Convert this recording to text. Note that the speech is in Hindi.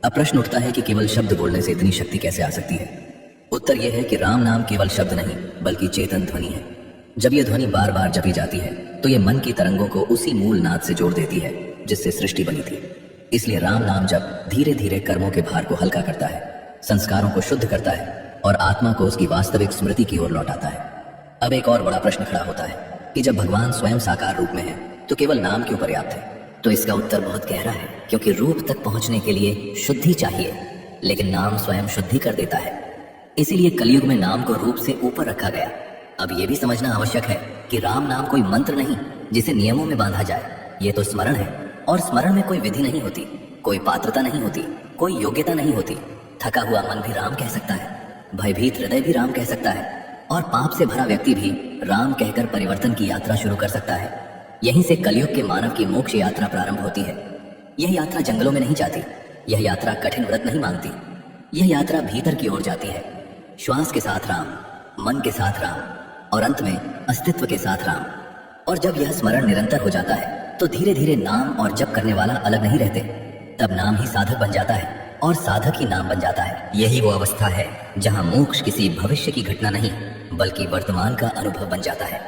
अब प्रश्न उठता है कि केवल शब्द बोलने से इतनी शक्ति कैसे आ सकती है। उत्तर यह है कि राम नाम केवल शब्द नहीं बल्कि चेतन ध्वनि है। जब यह ध्वनि बार बार जपी जाती है तो यह मन की तरंगों को उसी मूल नाद से जोड़ देती है जिससे सृष्टि बनी थी। इसलिए राम नाम जब धीरे धीरे कर्मों के भार को हल्का करता है, संस्कारों को शुद्ध करता है और आत्मा को उसकी वास्तविक स्मृति की ओर लौटाता है। अब एक और बड़ा प्रश्न खड़ा होता है कि जब भगवान स्वयं साकार रूप में है तो केवल नाम क्यों पर्याप्त है? तो इसका उत्तर बहुत गहरा है, क्योंकि रूप तक पहुंचने के लिए शुद्धि चाहिए, लेकिन नाम स्वयं शुद्धि कर देता है। इसीलिए कलयुग में नाम को रूप से ऊपर रखा गया। अब यह भी समझना आवश्यक है कि राम नाम कोई मंत्र नहीं जिसे नियमों में बांधा जाए। ये तो स्मरण है, और स्मरण में कोई विधि नहीं होती, कोई पात्रता नहीं होती, कोई योग्यता नहीं होती। थका हुआ मन भी राम कह सकता है, भयभीत हृदय भी राम कह सकता है, और पाप से भरा व्यक्ति भी राम कहकर परिवर्तन की यात्रा शुरू कर सकता है। यहीं से कलयुग के मानव की मोक्ष यात्रा प्रारंभ होती है। यह यात्रा जंगलों में नहीं जाती, यह यात्रा कठिन व्रत नहीं मांगती, यह यात्रा भीतर की ओर जाती है। श्वास के साथ राम, मन के साथ राम, और अंत में अस्तित्व के साथ राम। और जब यह स्मरण निरंतर हो जाता है तो धीरे धीरे नाम और जप करने वाला अलग नहीं रहते। तब नाम ही साधक बन जाता है और साधक ही नाम बन जाता है। यही वो अवस्था है जहां मोक्ष किसी भविष्य की घटना नहीं बल्कि वर्तमान का अनुभव बन जाता है।